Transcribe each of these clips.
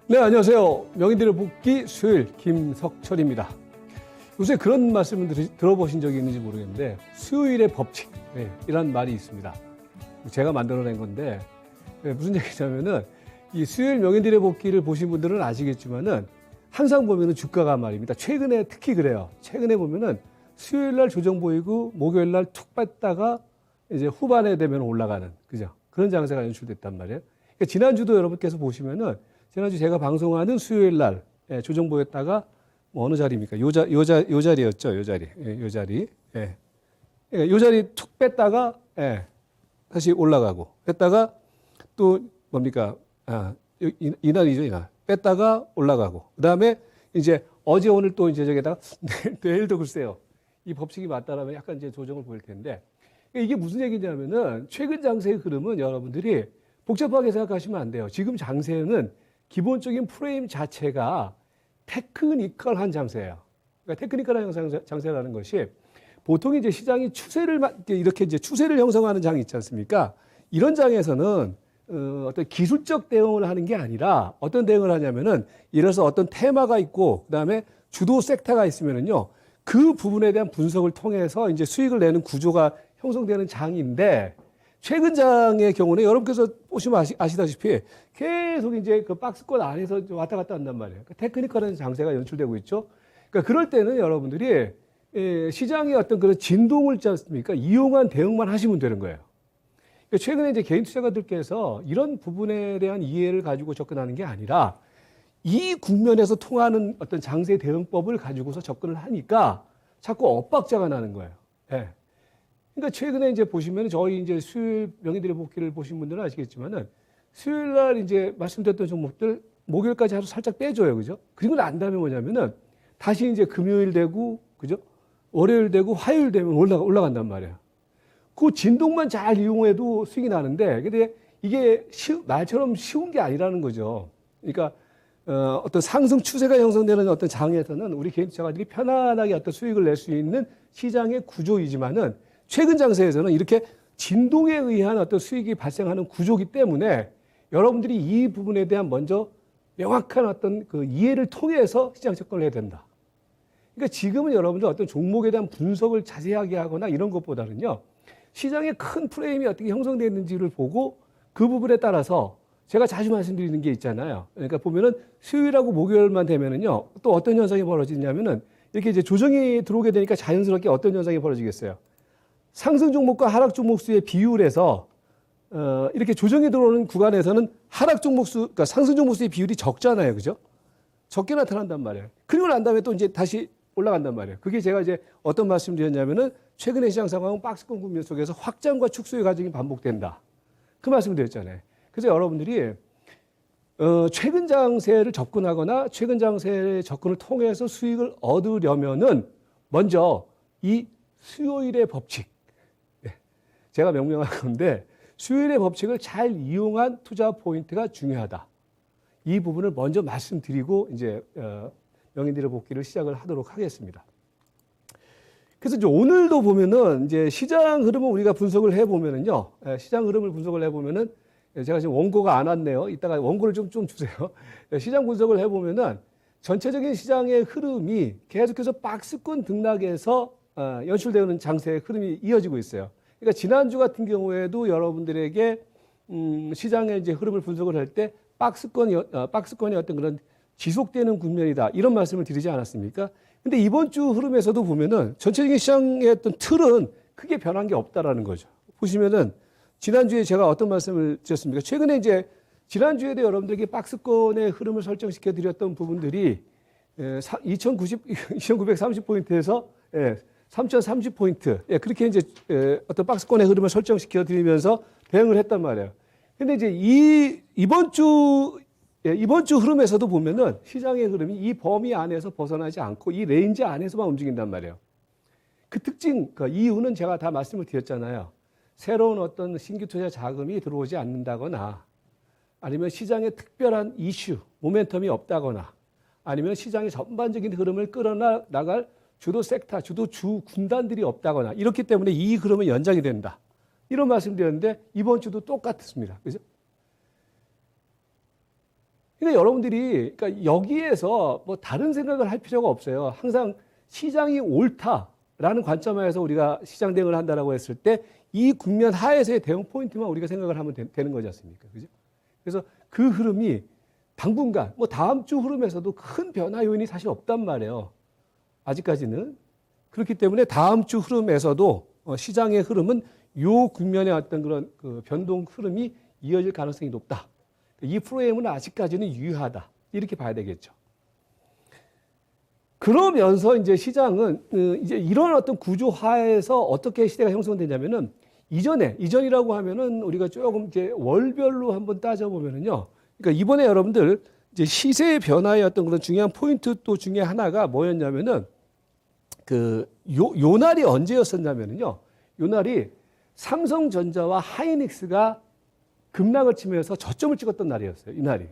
네, 안녕하세요. 명인들의 복귀 수요일 김석철입니다. 요새 그런 말씀을 들어보신 적이 있는지 모르겠는데 수요일의 법칙, 이란 말이 있습니다. 제가 만들어낸 건데 무슨 얘기냐면은 이 수요일 명인들의 복귀를 보신 분들은 아시겠지만은 항상 보면은 주가가 말입니다. 최근에 특히 그래요. 최근에 보면은 수요일 날 조정 보이고 목요일 날 툭 뺐다가 이제 후반에 되면 올라가는, 그죠? 그런 장세가 연출됐단 말이에요. 그러니까 지난주도 여러분께서 보시면은 지난주 제가 방송하는 수요일 날 조정 보였다가 뭐 어느 자리입니까? 요 자리였죠. 요 자리. 요 자리. 요 자리 툭 뺐다가 다시 올라가고 뺐다가 또 뭡니까? 이날이죠, 이날. 뺐다가 올라가고. 그다음에 이제 어제 오늘 또 이제 저기다가 내일도 글쎄요. 이 법칙이 맞다라면 약간 이제 조정을 보일 텐데 이게 무슨 얘기냐면은 최근 장세의 흐름은 여러분들이 복잡하게 생각하시면 안 돼요. 지금 장세는 기본적인 프레임 자체가 테크니컬한 장세예요. 그러니까 테크니컬한 장세라는 것이 보통 이제 시장이 추세를 이렇게 이제 추세를 형성하는 장이 있지 않습니까? 이런 장에서는 어떤 기술적 대응을 하는 게 아니라 어떤 대응을 하냐면은 예를 들어서 어떤 테마가 있고 그다음에 주도 섹터가 있으면은요. 그 부분에 대한 분석을 통해서 이제 수익을 내는 구조가 형성되는 장인데 최근 장의 경우는 여러분께서 보시면 아시다시피 계속 이제 그 박스권 안에서 왔다 갔다 한단 말이에요. 그러니까 테크니컬한 장세가 연출되고 있죠. 그러니까 그럴 때는 여러분들이 시장의 어떤 그런 진동을 있지 않습니까? 이용한 대응만 하시면 되는 거예요. 그러니까 최근에 이제 개인 투자가들께서 이런 부분에 대한 이해를 가지고 접근하는 게 아니라 이 국면에서 통하는 어떤 장세 대응법을 가지고서 접근을 하니까 자꾸 엇박자가 나는 거예요. 그러니까 최근에 이제 보시면 저희 이제 수요일 명인들의 복귀를 보신 분들은 아시겠지만은 수요일 날 이제 말씀드렸던 종목들 목요일까지 하루 살짝 빼줘요. 그죠? 그리고 난 다음에 뭐냐면은 다시 이제 금요일 되고, 그죠? 월요일 되고 화요일 되면 올라간단 말이에요. 그 진동만 잘 이용해도 수익이 나는데 근데 이게 말처럼 쉬운 게 아니라는 거죠. 그러니까 어떤 상승 추세가 형성되는 어떤 장에서는 우리 개인 투자가들이 편안하게 어떤 수익을 낼 수 있는 시장의 구조이지만은 최근 장세에서는 이렇게 진동에 의한 어떤 수익이 발생하는 구조이기 때문에 여러분들이 이 부분에 대한 먼저 명확한 어떤 그 이해를 통해서 시장 접근을 해야 된다. 그러니까 지금은 여러분들 어떤 종목에 대한 분석을 자세하게 하거나 이런 것보다는요, 시장의 큰 프레임이 어떻게 형성되어 있는지를 보고 그 부분에 따라서 제가 자주 말씀드리는 게 있잖아요. 그러니까 보면은 수요일하고 목요일만 되면은요, 또 어떤 현상이 벌어지냐면은 이렇게 이제 조정이 들어오게 되니까 자연스럽게 어떤 현상이 벌어지겠어요. 상승 종목과 하락 종목 수의 비율에서 이렇게 조정이 들어오는 구간에서는 하락 종목 수, 그러니까 상승 종목 수의 비율이 적잖아요, 그죠? 적게 나타난단 말이에요. 그리고 난 다음에 또 이제 다시 올라간단 말이에요. 그게 제가 이제 어떤 말씀드렸냐면은 최근의 시장 상황은 박스권 국면 속에서 확장과 축소의 과정이 반복된다. 그 말씀을 드렸잖아요. 그래서 여러분들이 최근 장세를 접근하거나 최근 장세의 접근을 통해서 수익을 얻으려면은 먼저 이 수요일의 법칙, 제가 명명한 건데 수요일의 법칙을 잘 이용한 투자 포인트가 중요하다. 이 부분을 먼저 말씀드리고 이제 명인들의 복귀를 시작을 하도록 하겠습니다. 그래서 이제 오늘도 보면은 이제 시장 흐름을 우리가 분석을 해보면은요, 시장 흐름을 분석을 해보면은 제가 지금 원고가 안 왔네요. 이따가 원고를 좀 주세요. 시장 분석을 해보면은 전체적인 시장의 흐름이 계속해서 박스권 등락에서 연출되는 장세의 흐름이 이어지고 있어요. 그러니까 지난주 같은 경우에도 여러분들에게 시장의 이제 흐름을 분석을 할 때 박스권이 어떤 그런 지속되는 국면이다 이런 말씀을 드리지 않았습니까? 근데 이번 주 흐름에서도 보면은 전체적인 시장의 어떤 틀은 크게 변한 게 없다라는 거죠. 보시면은 지난주에 제가 어떤 말씀을 드렸습니까? 최근에 이제 지난주에도 여러분들에게 박스권의 흐름을 설정시켜 드렸던 부분들이 2930포인트에서 3030포인트. 그렇게 이제 어떤 박스권의 흐름을 설정시켜 드리면서 대응을 했단 말이에요. 근데 이제 이번 주 흐름에서도 보면은 시장의 흐름이 이 범위 안에서 벗어나지 않고 이 레인지 안에서만 움직인단 말이에요. 그 특징, 그 이유는 제가 다 말씀을 드렸잖아요. 새로운 어떤 신규 투자 자금이 들어오지 않는다거나 아니면 시장에 특별한 이슈, 모멘텀이 없다거나 아니면 시장의 전반적인 흐름을 끌어나갈 주도 섹터, 주 군단들이 없다거나 이렇기 때문에 이 흐름은 연장이 된다. 이런 말씀드렸는데 이번 주도 똑같습니다. 그죠? 그러니까 여러분들이 그러니까 여기에서 뭐 다른 생각을 할 필요가 없어요. 항상 시장이 옳다라는 관점에서 우리가 시장 대응을 한다라고 했을 때 이 국면 하에서의 대응 포인트만 우리가 생각을 하면 되는 거지 않습니까? 그죠? 그래서 그 흐름이 당분간 뭐 다음 주 흐름에서도 큰 변화 요인이 사실 없단 말이에요. 아직까지는. 그렇기 때문에 다음 주 흐름에서도 시장의 흐름은 요 국면의 어떤 그런 그 변동 흐름이 이어질 가능성이 높다. 이 프레임은 아직까지는 유효하다. 이렇게 봐야 되겠죠. 그러면서 이제 시장은 이제 이런 어떤 구조화에서 어떻게 시대가 형성되냐면은 이전이라고 하면은 우리가 조금 이제 월별로 한번 따져보면은요. 그러니까 이번에 여러분들 이제 시세의 변화의 어떤 그런 중요한 포인트 또 중에 하나가 뭐였냐면은 요 날이 언제였었냐면은요. 요 날이 삼성전자와 하이닉스가 급락을 치면서 저점을 찍었던 날이었어요. 이 날이.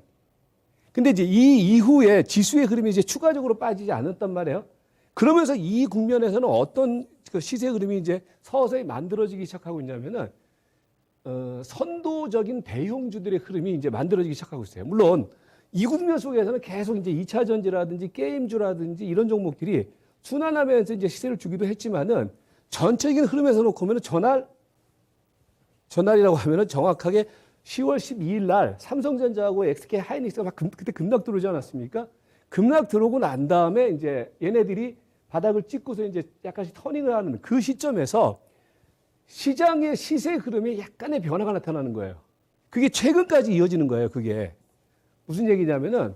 근데 이제 이 이후에 지수의 흐름이 이제 추가적으로 빠지지 않았단 말이에요. 그러면서 이 국면에서는 어떤 그 시세 흐름이 이제 서서히 만들어지기 시작하고 있냐면은, 선도적인 대형주들의 흐름이 이제 만들어지기 시작하고 있어요. 물론 이 국면 속에서는 계속 이제 2차 전지라든지 게임주라든지 이런 종목들이 순환하면서 이제 시세를 주기도 했지만은 전체적인 흐름에서 놓고 보면은 전날이라고 하면은 정확하게 10월 12일 날 삼성전자하고 SK 하이닉스가 막 그때 급락 들어오지 않았습니까? 급락 들어오고 난 다음에 이제 얘네들이 바닥을 찍고서 이제 약간씩 터닝을 하는 그 시점에서 시장의 시세 흐름에 약간의 변화가 나타나는 거예요. 그게 최근까지 이어지는 거예요. 그게 무슨 얘기냐면은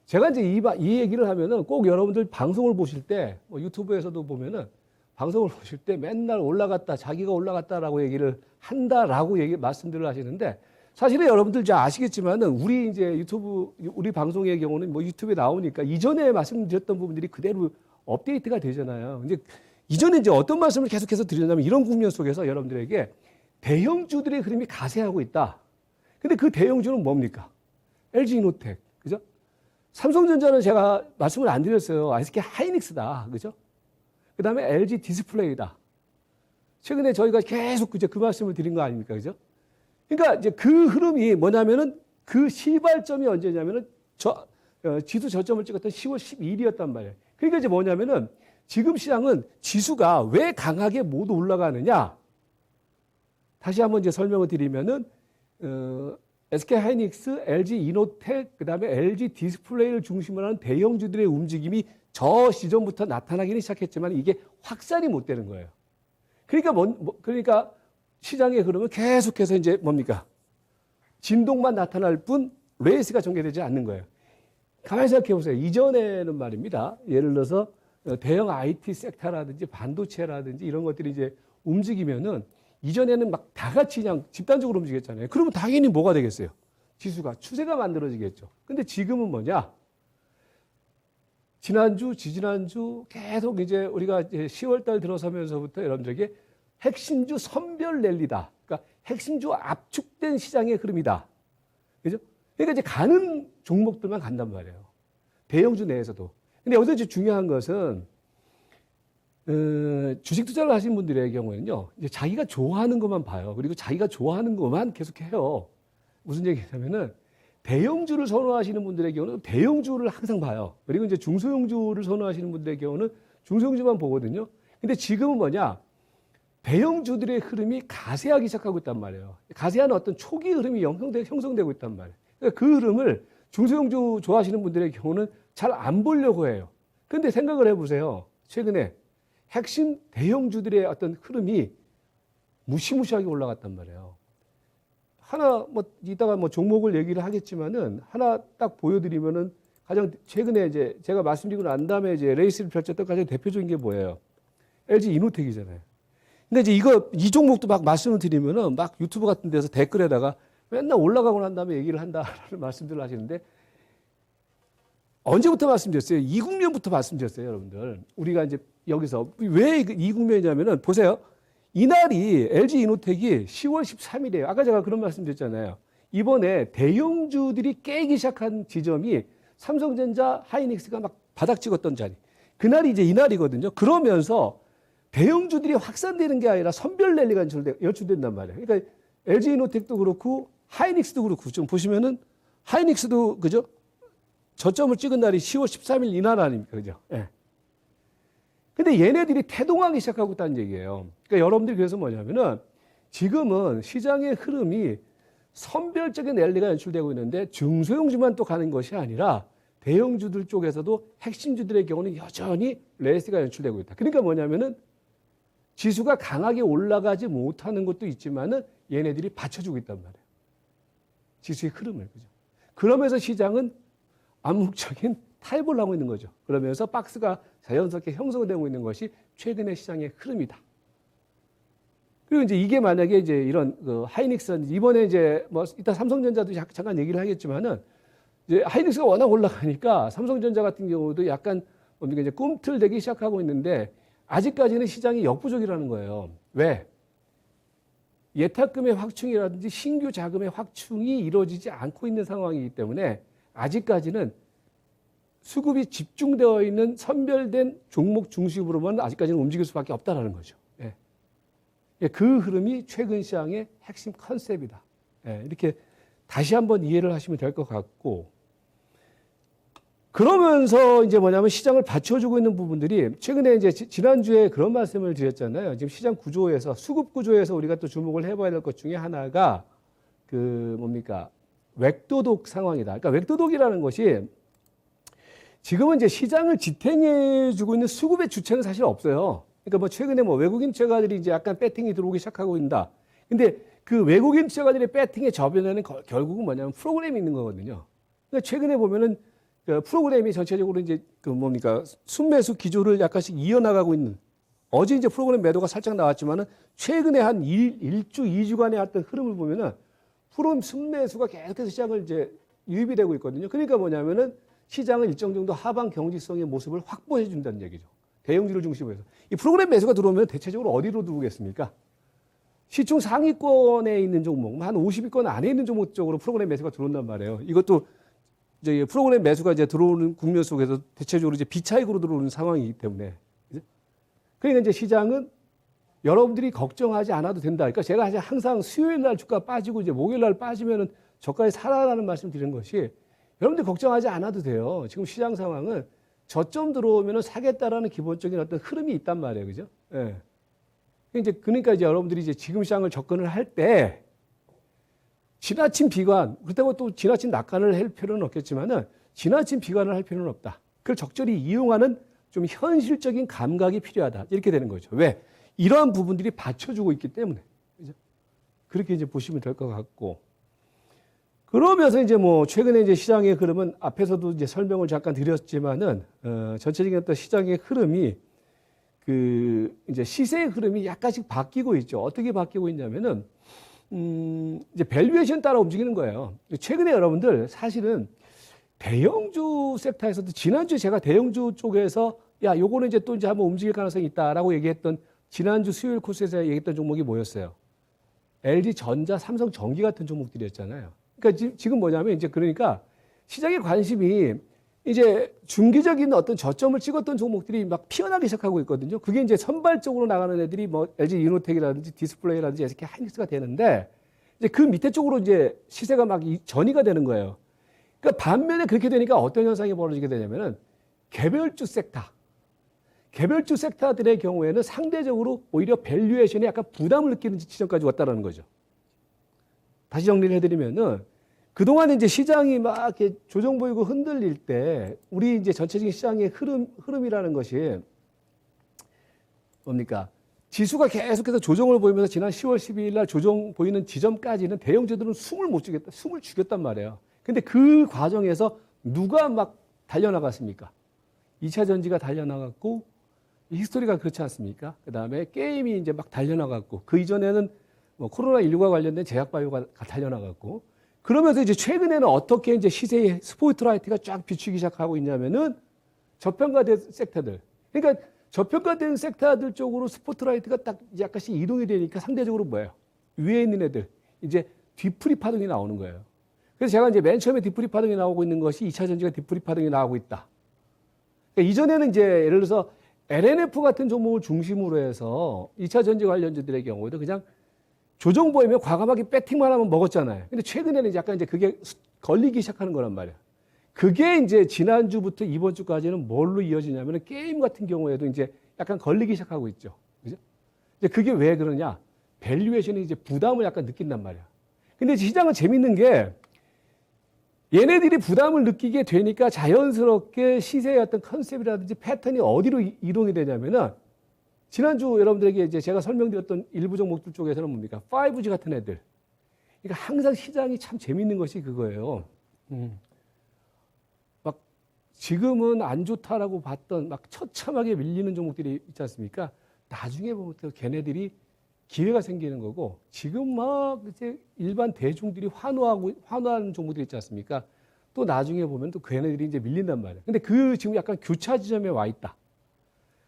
제가 이제 이 얘기를 하면은 꼭 여러분들 방송을 보실 때 뭐 유튜브에서도 보면은 방송을 보실 때 맨날 올라갔다 자기가 올라갔다라고 얘기를 한다라고 말씀들을 하시는데 사실은 여러분들 잘 아시겠지만은 우리 이제 우리 방송의 경우는 뭐 유튜브에 나오니까 이전에 말씀드렸던 부분들이 그대로 업데이트가 되잖아요. 이제 이전에 이제 어떤 말씀을 계속해서 드렸냐면 이런 국면 속에서 여러분들에게 대형주들의 흐름이 가세하고 있다. 근데 그 대형주는 뭡니까? LG이노텍, 그죠? 삼성전자는 제가 말씀을 안 드렸어요. SK 하이닉스다, 그죠? 그 다음에 LG 디스플레이다. 최근에 저희가 계속 그 말씀을 드린 거 아닙니까, 그죠? 그러니까 이제 그 흐름이 뭐냐면은 그 시발점이 언제냐면은 지수 저점을 찍었던 10월 12일이었단 말이에요. 그러니까 이제 뭐냐면은 지금 시장은 지수가 왜 강하게 모두 올라가느냐? 다시 한번 이제 설명을 드리면은 SK 하이닉스, LG 이노텍, 그다음에 LG 디스플레이를 중심으로 하는 대형주들의 움직임이 저 시점부터 나타나기는 시작했지만 이게 확산이 못 되는 거예요. 그러니까 그러니까 시장의 흐름은 계속해서 이제 뭡니까? 진동만 나타날 뿐 레이스가 전개되지 않는 거예요. 가만히 생각해 보세요. 이전에는 말입니다. 예를 들어서 대형 IT 섹터라든지 반도체라든지 이런 것들이 이제 움직이면은 이전에는 막 다 같이 그냥 집단적으로 움직였잖아요. 그러면 당연히 뭐가 되겠어요? 지수가 추세가 만들어지겠죠. 근데 지금은 뭐냐? 지난주, 지지난주 계속 이제 우리가 이제 10월 달 들어서면서부터 여러분들에게 핵심주 선별 랠리다. 그러니까 핵심주 압축된 시장의 흐름이다. 그죠? 그러니까 이제 가는 종목들만 간단 말이에요. 대형주 내에서도. 근데 여기서 이제 중요한 것은, 주식 투자를 하시는 분들의 경우에는요, 이제 자기가 좋아하는 것만 봐요. 그리고 자기가 좋아하는 것만 계속 해요. 무슨 얘기냐면은, 대형주를 선호하시는 분들의 경우는 대형주를 항상 봐요. 그리고 이제 중소형주를 선호하시는 분들의 경우는 중소형주만 보거든요. 근데 지금은 뭐냐? 대형주들의 흐름이 가세하기 시작하고 있단 말이에요. 가세하는 어떤 초기 흐름이 형성되고 있단 말이에요. 그러니까 그 흐름을 중소형주 좋아하시는 분들의 경우는 잘 안 보려고 해요. 그런데 생각을 해보세요. 최근에 핵심 대형주들의 어떤 흐름이 무시무시하게 올라갔단 말이에요. 하나 뭐 이따가 뭐 종목을 얘기를 하겠지만은 하나 딱 보여드리면은 가장 최근에 이제 제가 말씀드리고 난 다음에 이제 레이스를 펼쳤던 가장 대표적인 게 뭐예요? LG 이노텍이잖아요. 근데 이제 이 종목도 막 말씀을 드리면은 막 유튜브 같은 데서 댓글에다가 맨날 올라가고 난 다음에 얘기를 한다라는 말씀들을 하시는데 언제부터 말씀드렸어요? 이 국면부터 말씀드렸어요, 여러분들. 우리가 이제 여기서 왜 이 국면이냐면은 보세요. 이날이 LG 이노텍이 10월 13일이에요. 아까 제가 그런 말씀드렸잖아요. 이번에 대형주들이 깨기 시작한 지점이 삼성전자, 하이닉스가 막 바닥 찍었던 자리. 그날이 이제 이날이거든요. 그러면서 대형주들이 확산되는 게 아니라 선별 랠리가 연출된단 말이에요. 그러니까 LG 이노텍도 그렇고 하이닉스도 그렇고 좀 보시면은 하이닉스도 그죠? 저점을 찍은 날이 10월 13일 이날 아닙니까? 그죠? 예. 근데 얘네들이 태동하기 시작하고 있다는 얘기예요. 그러니까 여러분들이 그래서 뭐냐면은 지금은 시장의 흐름이 선별적인 랠리가 연출되고 있는데 중소형주만 또 가는 것이 아니라 대형주들 쪽에서도 핵심주들의 경우는 여전히 레이스가 연출되고 있다. 그러니까 뭐냐면은 지수가 강하게 올라가지 못하는 것도 있지만은 얘네들이 받쳐주고 있단 말이에요. 지수의 흐름을. 그죠? 그러면서 시장은 암묵적인 타협을 하고 있는 거죠. 그러면서 박스가 자연스럽게 형성되고 있는 것이 최근의 시장의 흐름이다. 그리고 이제 이게 만약에 이제 이런 하이닉스라든지 이번에 이제 뭐 이따 삼성전자도 잠깐 얘기를 하겠지만은 이제 하이닉스가 워낙 올라가니까 삼성전자 같은 경우도 약간 뭡니까 이제 꿈틀대기 시작하고 있는데 아직까지는 시장이 역부족이라는 거예요. 왜? 예탁금의 확충이라든지 신규 자금의 확충이 이루어지지 않고 있는 상황이기 때문에 아직까지는 수급이 집중되어 있는 선별된 종목 중심으로만 아직까지는 움직일 수밖에 없다는 거죠. 예. 그 흐름이 최근 시장의 핵심 컨셉이다. 예. 이렇게 다시 한번 이해를 하시면 될 것 같고 그러면서 이제 뭐냐면 시장을 받쳐주고 있는 부분들이 최근에 이제 지난주에 그런 말씀을 드렸잖아요. 지금 시장 구조에서 수급 구조에서 우리가 또 주목을 해봐야 될 것 중에 하나가 그 뭡니까 웹도독 상황이다. 그러니까 웹도독이라는 것이 지금은 이제 시장을 지탱해주고 있는 수급의 주체는 사실 없어요. 그러니까 뭐 최근에 뭐 외국인 투자가들이 이제 약간 배팅이 들어오기 시작하고 있다. 근데 그 외국인 투자가들의 배팅의 저변에는 결국은 뭐냐면 프로그램이 있는 거거든요. 그러니까 최근에 보면은 그 프로그램이 전체적으로 이제 그 뭡니까 순매수 기조를 약간씩 이어나가고 있는 어제 이제 프로그램 매도가 살짝 나왔지만은 최근에 한 1주, 2주간의 어떤 흐름을 보면은 프로그램 순매수가 계속해서 시장을 이제 유입이 되고 있거든요. 그러니까 뭐냐면은 시장은 일정 정도 하방 경직성의 모습을 확보해 준다는 얘기죠. 대형주를 중심으로 해서. 이 프로그램 매수가 들어오면 대체적으로 어디로 들어오겠습니까? 시총 상위권에 있는 종목, 한 50위권 안에 있는 종목 쪽으로 프로그램 매수가 들어온단 말이에요. 이것도 이제 프로그램 매수가 이제 들어오는 국면 속에서 대체적으로 이제 비차익으로 들어오는 상황이기 때문에. 그러니까 이제 시장은 여러분들이 걱정하지 않아도 된다. 그러니까 제가 항상 수요일 날 주가 빠지고 이제 목요일 날 빠지면은 저가에 살아라는 말씀 드리는 것이 여러분들 걱정하지 않아도 돼요. 지금 시장 상황은 저점 들어오면은 사겠다라는 기본적인 어떤 흐름이 있단 말이에요. 그죠? 예. 그러니까 이제 여러분들이 이제 지금 시장을 접근을 할 때 지나친 비관, 그렇다고 또 지나친 낙관을 할 필요는 없겠지만은 지나친 비관을 할 필요는 없다. 그걸 적절히 이용하는 좀 현실적인 감각이 필요하다. 이렇게 되는 거죠. 왜? 이러한 부분들이 받쳐주고 있기 때문에. 그죠? 그렇게 이제 보시면 될 것 같고. 그러면서 이제 뭐 최근에 이제 시장의 흐름은 앞에서도 이제 설명을 잠깐 드렸지만은 전체적인 어떤 시장의 흐름이 그 이제 시세의 흐름이 약간씩 바뀌고 있죠. 어떻게 바뀌고 있냐면은 이제 밸류에이션 따라 움직이는 거예요. 최근에 여러분들 사실은 대형주 섹터에서도 지난주에 제가 대형주 쪽에서 야 요거는 이제 또 이제 한번 움직일 가능성이 있다라고 얘기했던 지난주 수요일 코스에서 얘기했던 종목이 뭐였어요? LG전자, 삼성전기 같은 종목들이었잖아요. 그러니까 지금 뭐냐면 이제 그러니까 시장의 관심이 이제 중기적인 어떤 저점을 찍었던 종목들이 막 피어나기 시작하고 있거든요. 그게 이제 선발적으로 나가는 애들이 뭐 LG 이노텍이라든지 디스플레이라든지 SK 하이닉스가 되는데 이제 그 밑에 쪽으로 이제 시세가 막 전이가 되는 거예요. 그러니까 반면에 그렇게 되니까 어떤 현상이 벌어지게 되냐면은 개별주 섹터들의 경우에는 상대적으로 오히려 밸류에이션에 약간 부담을 느끼는 지점까지 왔다라는 거죠. 다시 정리를 해드리면은 그동안 이제 시장이 막 이렇게 조정 보이고 흔들릴 때 우리 이제 전체적인 시장의 흐름이라는 것이 뭡니까? 지수가 계속해서 조정을 보이면서 지난 10월 12일 날 조정 보이는 지점까지는 대형주들은 숨을 죽였단 말이에요. 근데 그 과정에서 누가 막 달려나갔습니까? 2차 전지가 달려나갔고 히스토리가 그렇지 않습니까? 그 다음에 게임이 이제 막 달려나갔고 그 이전에는 뭐 코로나19과 관련된 제약바이오가 달려나갔고 그러면서 이제 최근에는 어떻게 이제 시세의 스포트라이트가 쫙 비추기 시작하고 있냐면은 저평가된 섹터들. 그러니까 저평가된 섹터들 쪽으로 스포트라이트가 딱 약간씩 이동이 되니까 상대적으로 뭐예요? 위에 있는 애들. 이제 뒤풀이 파동이 나오는 거예요. 그래서 제가 이제 맨 처음에 뒤풀이 파동이 나오고 있는 것이 2차 전지가 뒤풀이 파동이 나오고 있다. 그러니까 이전에는 이제 예를 들어서 LNF 같은 종목을 중심으로 해서 2차 전지 관련주들의 경우에도 그냥 조정 보이면 과감하게 배팅만 하면 먹었잖아요. 근데 최근에는 약간 이제 그게 걸리기 시작하는 거란 말이에요. 그게 이제 지난주부터 이번 주까지는 뭘로 이어지냐면은 게임 같은 경우에도 이제 약간 걸리기 시작하고 있죠. 그죠? 이제 그게 왜 그러냐? 밸류에이션이 이제 부담을 약간 느낀단 말이야. 근데 시장은 재밌는 게 얘네들이 부담을 느끼게 되니까 자연스럽게 시세의 어떤 컨셉이라든지 패턴이 어디로 이동이 되냐면은 지난주 여러분들에게 이제 제가 설명드렸던 일부 종목들 쪽에서는 뭡니까? 5G 같은 애들. 그러니까 항상 시장이 참 재밌는 것이 그거예요. 막 지금은 안 좋다라고 봤던 막 처참하게 밀리는 종목들이 있지 않습니까? 나중에 보면 또 걔네들이 기회가 생기는 거고 지금 막 이제 일반 대중들이 환호하는 종목들이 있지 않습니까? 또 나중에 보면 또 걔네들이 이제 밀린단 말이에요. 근데 그 지금 약간 교차 지점에 와 있다.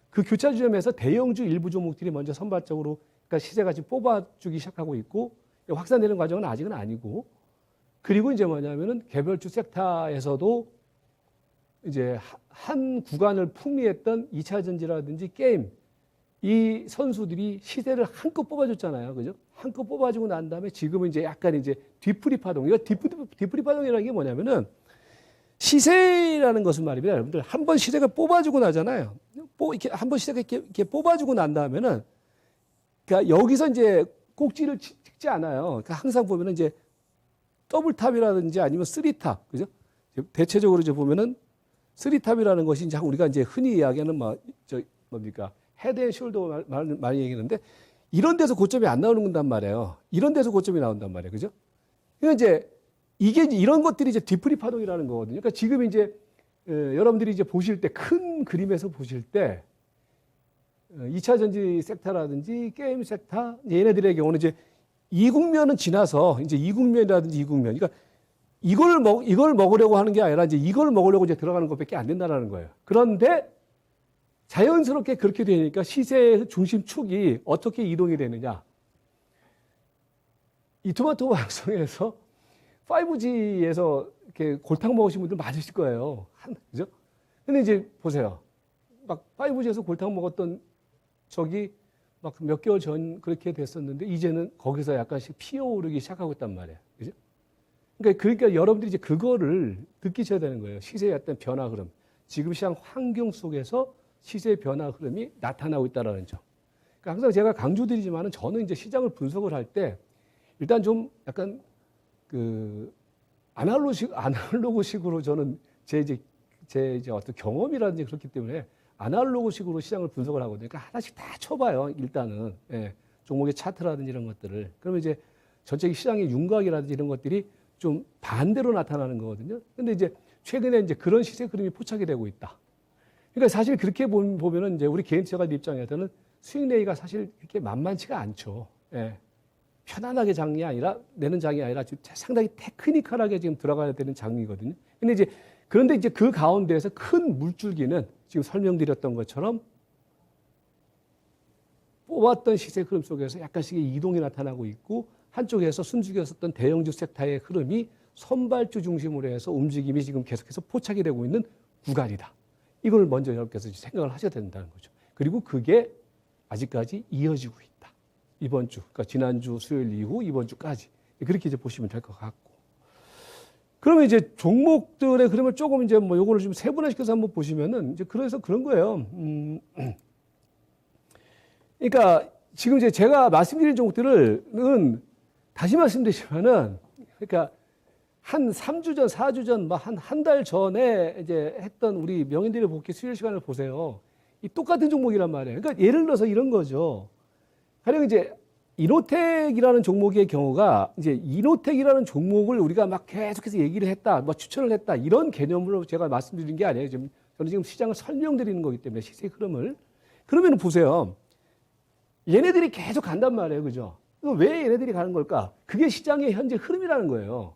그 교차 지점에서 대형주 일부 종목들이 먼저 선발적으로 그러니까 시세가 지금 뽑아주기 시작하고 있고 확산되는 과정은 아직은 아니고 그리고 이제 뭐냐면은 개별주 섹터에서도 이제 한 구간을 풍미했던 2차 전지라든지 게임 이 선수들이 시세를 한껏 뽑아줬잖아요. 그죠? 한껏 뽑아주고 난 다음에 지금은 이제 약간 이제 뒤풀이 파동. 이거 뒤풀이 파동이라는 게 뭐냐면은 시세라는 것은 말입니다. 여러분들 한 번 시세가 뽑아주고 나잖아요. 이렇게 한 번 시세가 이렇게 뽑아주고 난 다음에는 그러니까 여기서 이제 꼭지를 찍지 않아요. 그러니까 항상 보면은 이제 더블탑이라든지 아니면 쓰리탑. 그죠? 대체적으로 이제 보면은 쓰리탑이라는 것이 이제 우리가 이제 흔히 이야기하는 뭡니까? 헤드 앤 숄더 많이 얘기하는데 이런 데서 고점이 안 나오는단 말이에요. 이런 데서 고점이 나온단 말이에요. 그죠? 그러니까 이제 이게 이런 것들이 이제 뒤풀이 파동이라는 거거든요. 그러니까 지금 이제 여러분들이 이제 보실 때 큰 그림에서 보실 때 2차 전지 섹터라든지 게임 섹터 얘네들의 경우는 이제 이국면은 지나서 이제 이국면이라든지 이국면. 그러니까 이걸 먹으려고 하는 게 아니라 이제 이걸 먹으려고 이제 들어가는 것밖에 안 된다는 거예요. 그런데 자연스럽게 그렇게 되니까 시세의 중심축이 어떻게 이동이 되느냐. 이 토마토 방송에서 5G에서 이렇게 골탕 먹으신 분들 많으실 거예요. 그죠? 근데 이제 보세요. 막 5G에서 골탕 먹었던 적이 막 몇 개월 전 그렇게 됐었는데 이제는 거기서 약간씩 피어오르기 시작하고 있단 말이에요. 그죠? 그러니까 여러분들이 이제 그거를 느끼셔야 되는 거예요. 시세의 어떤 변화 흐름. 지금 시장 환경 속에서 시세 변화 흐름이 나타나고 있다는 점. 그러니까 항상 제가 강조드리지만은 저는 이제 시장을 분석을 할 때 일단 좀 약간 그 아날로그식으로 저는 제 이제 어떤 경험이라든지 그렇기 때문에 아날로그식으로 시장을 분석을 하거든요. 그러니까 하나씩 다 쳐봐요. 일단은 종목의 차트라든지 이런 것들을. 그러면 이제 전체 시장의 윤곽이라든지 이런 것들이 좀 반대로 나타나는 거거든요. 근데 이제 최근에 이제 그런 시세 흐름이 포착이 되고 있다. 그러니까 사실 그렇게 보면은 이제 우리 개인 투자가 입장에서는 수익 내기가 사실 그렇게 만만치가 않죠. 편안하게 장이 아니라 내는 장이 아니라 상당히 테크니컬하게 지금 들어가야 되는 장이거든요. 그런데 이제 그 가운데에서 큰 물줄기는 지금 설명드렸던 것처럼 뽑았던 시세 흐름 속에서 약간씩의 이동이 나타나고 있고 한쪽에서 순죽였었던 대형주 섹터의 흐름이 선발주 중심으로 해서 움직임이 지금 계속해서 포착이 되고 있는 구간이다. 이걸 먼저 여러분께서 생각을 하셔야 된다는 거죠. 그리고 그게 아직까지 이어지고 있다. 이번 주, 그러니까 지난주 수요일 이후 이번 주까지. 그렇게 이제 보시면 될 것 같고. 그러면 이제 종목들의 흐름을 조금 이제 뭐 요거를 좀 세분화시켜서 한번 보시면은 이제 그래서 그런 거예요. 그러니까 지금 이제 제가 말씀드린 종목들은 다시 말씀드리지만은 그러니까 한 3주 전, 4주 전, 한 달 전에 이제 했던 우리 명인들의 복귀 수요일 시간을 보세요. 이 똑같은 종목이란 말이에요. 그러니까 예를 들어서 이런 거죠. 가령 이제 이노텍이라는 종목의 경우가 이제 이노텍이라는 종목을 우리가 막 계속해서 얘기를 했다, 뭐 추천을 했다 이런 개념으로 제가 말씀드린 게 아니에요. 저는 지금 시장을 설명드리는 거기 때문에 시세 흐름을. 그러면 보세요. 얘네들이 계속 간단 말이에요. 그죠? 왜 얘네들이 가는 걸까? 그게 시장의 현재 흐름이라는 거예요.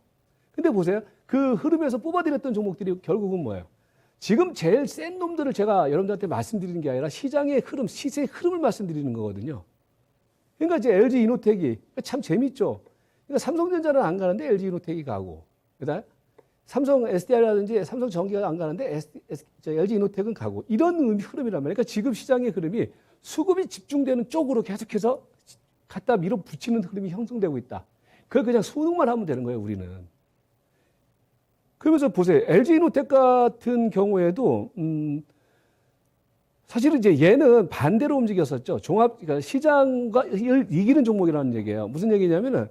근데 보세요. 그 흐름에서 뽑아들였던 종목들이 결국은 뭐예요? 지금 제일 센 놈들을 제가 여러분들한테 말씀드리는 게 아니라 시장의 흐름, 시세의 흐름을 말씀드리는 거거든요. 그러니까 이제 LG 이노텍이 참 재밌죠. 그러니까 삼성전자는 안 가는데 LG 이노텍이 가고, 그다음 삼성 SDI라든지 삼성 전기가 안 가는데 LG 이노텍은 가고 이런 흐름이란 말이에요. 그러니까 지금 시장의 흐름이 수급이 집중되는 쪽으로 계속해서 갖다 밀어붙이는 흐름이 형성되고 있다. 그걸 그냥 수능만 하면 되는 거예요, 우리는. 그러면서 보세요. LG이노텍 같은 경우에도 사실은 이제 얘는 반대로 움직였었죠. 그러니까 시장과 이기는 종목이라는 얘기예요. 무슨 얘기냐면은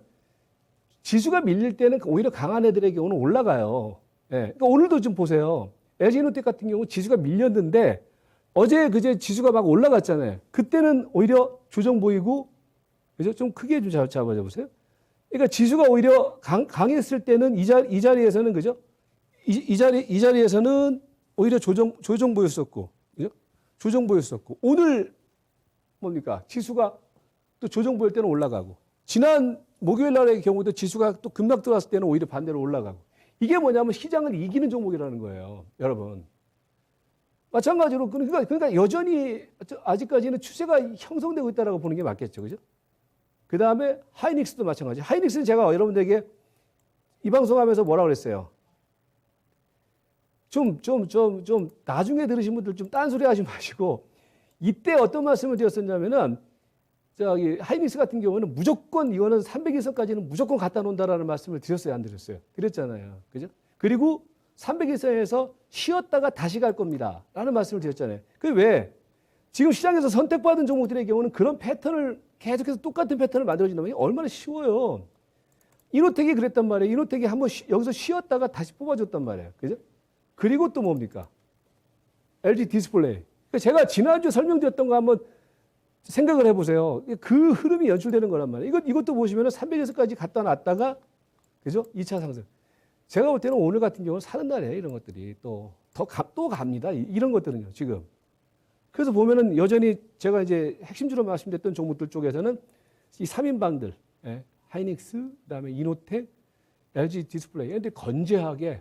지수가 밀릴 때는 오히려 강한 애들의 경우는 올라가요. 예. 그러니까 오늘도 좀 보세요. LG이노텍 같은 경우 지수가 밀렸는데 어제 그제 지수가 막 올라갔잖아요. 그때는 오히려 조정 보이고, 그죠? 좀 크게 좀 잡아줘 보세요. 그러니까 지수가 오히려 강했을 때는 이 자리에서는, 그죠? 이 자리에서는 오히려 조정 보였었고, 그죠? 조정 보였었고, 오늘 뭡니까? 지수가 또 조정 보일 때는 올라가고, 지난 목요일 날의 경우도 지수가 또 급락 들어왔을 때는 오히려 반대로 올라가고, 이게 뭐냐면 시장을 이기는 종목이라는 거예요, 여러분. 마찬가지로 그러니까 여전히 아직까지는 추세가 형성되고 있다라고 보는 게 맞겠죠, 그죠? 그 다음에 하이닉스도 마찬가지. 하이닉스는 제가 여러분들에게 이 방송하면서 뭐라 그랬어요? 좀 나중에 들으신 분들 좀 딴소리 하지 마시고, 이때 어떤 말씀을 드렸었냐면은, 저기 하이닉스 같은 경우는 무조건 이거는 300일선까지는 무조건 갖다 놓는다라는 말씀을 드렸어요, 안 드렸어요? 드렸잖아요, 그죠? 그리고 300일선에서 쉬었다가 다시 갈 겁니다 라는 말씀을 드렸잖아요. 그게 왜? 지금 시장에서 선택받은 종목들의 경우는 그런 패턴을 계속해서 똑같은 패턴을 만들어진다면 얼마나 쉬워요. 이노텍이 그랬단 말이에요. 이노텍이 한번 여기서 쉬었다가 다시 뽑아줬단 말이에요. 그죠? 그리고 또 뭡니까? LG 디스플레이. 제가 지난주에 설명드렸던 거 한번 생각을 해보세요. 그 흐름이 연출되는 거란 말이에요. 이것도 보시면 300에서까지 갖다 놨다가, 그죠? 2차 상승. 제가 볼 때는 오늘 같은 경우는 사는 날이에요. 이런 것들이 또 갑니다. 이런 것들은요, 지금. 그래서 보면은 여전히 제가 이제 핵심주로 말씀드렸던 종목들 쪽에서는 이 3인방들, 예, 하이닉스, 그다음에 이노텍, LG 디스플레이. 근데 건재하게,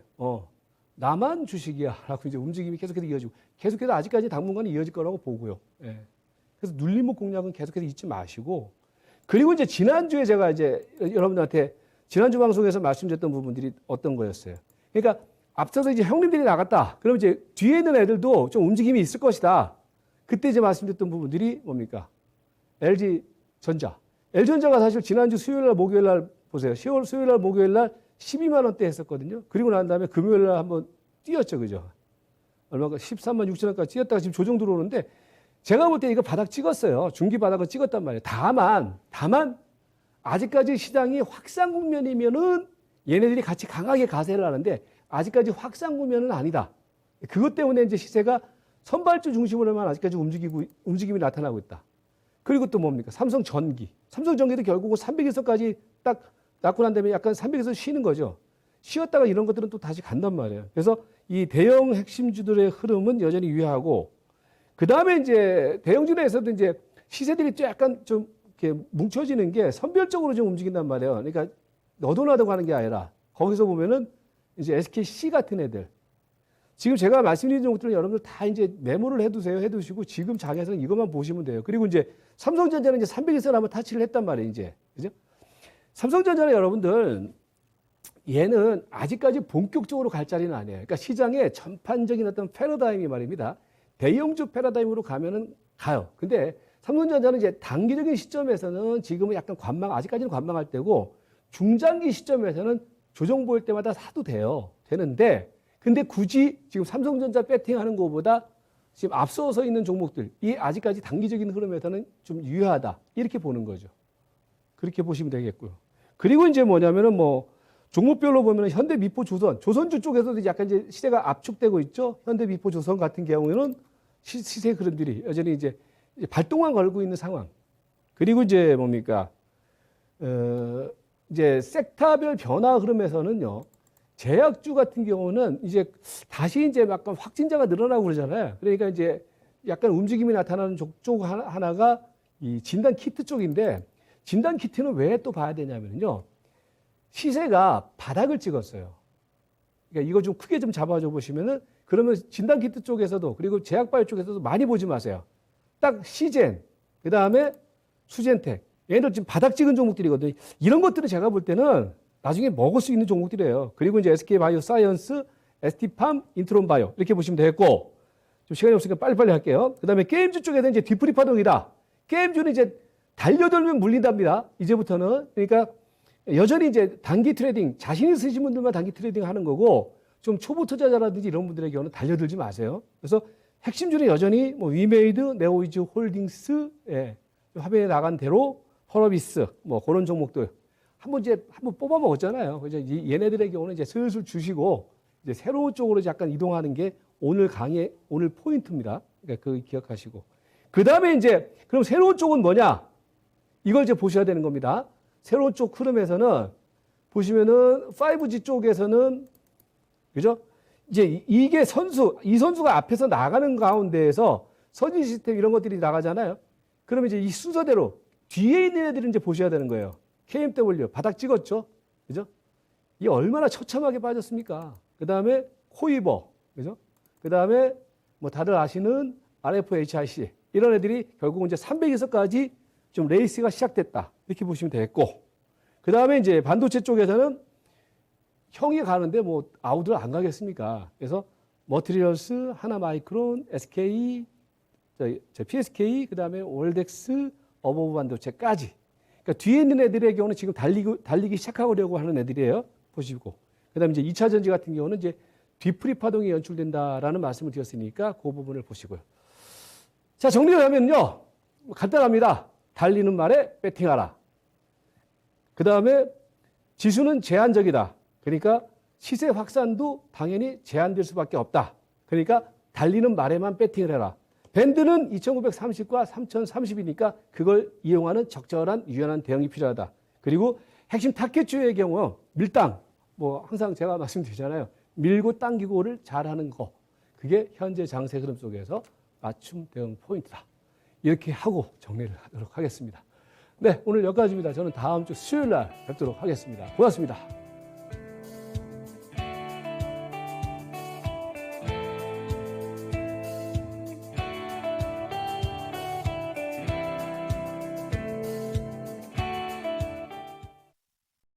나만 주식이야 라고 이제 움직임이 계속해서 이어지고, 계속해서 아직까지 당분간 이어질 거라고 보고요. 예. 그래서 눌림목 공략은 계속해서 잊지 마시고, 그리고 이제 지난주에 제가 이제 여러분들한테 지난주 방송에서 말씀드렸던 부분들이 어떤 거였어요. 그러니까 앞서서 이제 형님들이 나갔다. 그럼 이제 뒤에 있는 애들도 좀 움직임이 있을 것이다. 그때 이제 말씀드렸던 부분들이 뭡니까? LG전자. LG전자가 사실 지난주 수요일 날, 목요일 날 보세요. 10월 수요일 날, 목요일 날 12만 원대 했었거든요. 그리고 난 다음에 금요일 날 한번 뛰었죠. 그죠? 얼마가 13만 6천 원까지 뛰었다가 지금 조정 들어오는데, 제가 볼 때 이거 바닥 찍었어요. 중기 바닥을 찍었단 말이에요. 다만 아직까지 시장이 확산 국면이면은 얘네들이 같이 강하게 가세를 하는데, 아직까지 확산 국면은 아니다. 그것 때문에 이제 시세가 선발주 중심으로만 아직까지 움직임이 나타나고 있다. 그리고 또 뭡니까? 삼성전기. 삼성전기도 결국은 300에서까지 딱 낳고 난 다음에 약간 300에서 쉬는 거죠. 쉬었다가 이런 것들은 또 다시 간단 말이에요. 그래서 이 대형 핵심주들의 흐름은 여전히 유효하고, 그 다음에 이제 대형주에서도 이제 시세들이 약간 좀 이렇게 뭉쳐지는 게 선별적으로 좀 움직인단 말이에요. 그러니까 너도 나도 가는 게 아니라, 거기서 보면은 이제 SKC 같은 애들. 지금 제가 말씀드린 종목들은 여러분들 다 이제 메모를 해두시고 지금 장에서는 이것만 보시면 돼요. 그리고 이제 삼성전자는 이제 300에서 한번 타치를 했단 말이에요, 이제. 그죠? 삼성전자는 여러분들, 얘는 아직까지 본격적으로 갈 자리는 아니에요. 그러니까 시장의 전반적인 어떤 패러다임이 말입니다. 대형주 패러다임으로 가면은 가요. 근데 삼성전자는 이제 단기적인 시점에서는 지금은 약간 아직까지는 관망할 때고, 중장기 시점에서는 조정 보일 때마다 사도 되는데, 근데 굳이 지금 삼성전자 배팅하는 것보다 지금 앞서서 있는 종목들이 아직까지 단기적인 흐름에서는 좀 유효하다. 이렇게 보는 거죠. 그렇게 보시면 되겠고요. 그리고 이제 뭐냐면은 종목별로 보면은 현대미포조선, 조선주 쪽에서도 약간 이제 시세가 압축되고 있죠. 현대미포조선 같은 경우에는 시세 흐름들이 여전히 이제 발동만 걸고 있는 상황. 그리고 이제 뭡니까? 이제 섹터별 변화 흐름에서는요, 제약주 같은 경우는 이제 다시 이제 약간 확진자가 늘어나고 그러잖아요. 그러니까 이제 약간 움직임이 나타나는 쪽 하나가 이 진단 키트 쪽인데, 진단 키트는 왜 또 봐야 되냐면요, 시세가 바닥을 찍었어요. 그러니까 이거 좀 크게 좀 잡아줘 보시면은, 그러면 진단 키트 쪽에서도, 그리고 제약바이오 쪽에서도 많이 보지 마세요. 딱 시젠, 그 다음에 수젠텍, 얘네들 지금 바닥 찍은 종목들이거든요. 이런 것들은 제가 볼 때는 나중에 먹을 수 있는 종목들이에요. 그리고 이제 SK바이오사이언스, ST팜, 인트론바이오 이렇게 보시면 되겠고, 좀 시간이 없으니까 빨리빨리 할게요. 그 다음에 게임주 쪽에는 이제 뒤풀이 파동이다. 게임주는 이제 달려들면 물린답니다. 이제부터는. 그러니까 여전히 이제 단기 트레이딩, 자신이 쓰신 분들만 단기 트레이딩 하는 거고, 좀 초보 투자자라든지 이런 분들의 경우는 달려들지 마세요. 그래서 핵심주는 여전히 뭐 위메이드, 네오이즈 홀딩스, 예, 화면에 나간 대로 허러비스, 뭐 그런 종목들 한번 뽑아 먹었잖아요. 그래서 얘네들의 경우는 이제 슬슬 주시고 이제 새로운 쪽으로 약간 이동하는 게 오늘 강의 오늘 포인트입니다. 그러니까 그 기억하시고 그 다음에 이제 그럼 새로운 쪽은 뭐냐? 이걸 이제 보셔야 되는 겁니다. 새로운 쪽 흐름에서는 보시면은 5G 쪽에서는 그죠? 이제 이게 이 선수가 앞에서 나가는 가운데에서 선진 시스템 이런 것들이 나가잖아요. 그러면 이제 이 순서대로 뒤에 있는 애들은 이제 보셔야 되는 거예요. KMW 바닥 찍었죠, 그죠? 이 얼마나 처참하게 빠졌습니까? 그 다음에 코이버, 그죠? 그 다음에 뭐 다들 아시는 RFHIC 이런 애들이 결국 이제 300에서까지 좀 레이스가 시작됐다 이렇게 보시면 되겠고, 그 다음에 이제 반도체 쪽에서는 형이 가는데 뭐 아우들 안 가겠습니까? 그래서 머티리얼스, 하나마이크론, SK, PSK, 그 다음에 월덱스, 어버브 반도체까지. 그러니까 뒤에 있는 애들의 경우는 지금 달리기 시작하려고 하는 애들이에요. 보시고. 그 다음에 이제 2차 전지 같은 경우는 이제 뒤풀이 파동이 연출된다라는 말씀을 드렸으니까 그 부분을 보시고요. 자, 정리를 하면요. 간단합니다. 달리는 말에 배팅하라. 그 다음에 지수는 제한적이다. 그러니까 시세 확산도 당연히 제한될 수밖에 없다. 그러니까 달리는 말에만 배팅을 해라. 밴드는 2930과 3030이니까 그걸 이용하는 적절한 유연한 대응이 필요하다. 그리고 핵심 타겟주의 경우 밀당, 뭐 항상 제가 말씀드리잖아요. 밀고 당기고를 잘하는 거. 그게 현재 장세 흐름 속에서 맞춤 대응 포인트다. 이렇게 하고 정리를 하도록 하겠습니다. 네, 오늘 여기까지입니다. 저는 다음 주 수요일 날 뵙도록 하겠습니다. 고맙습니다.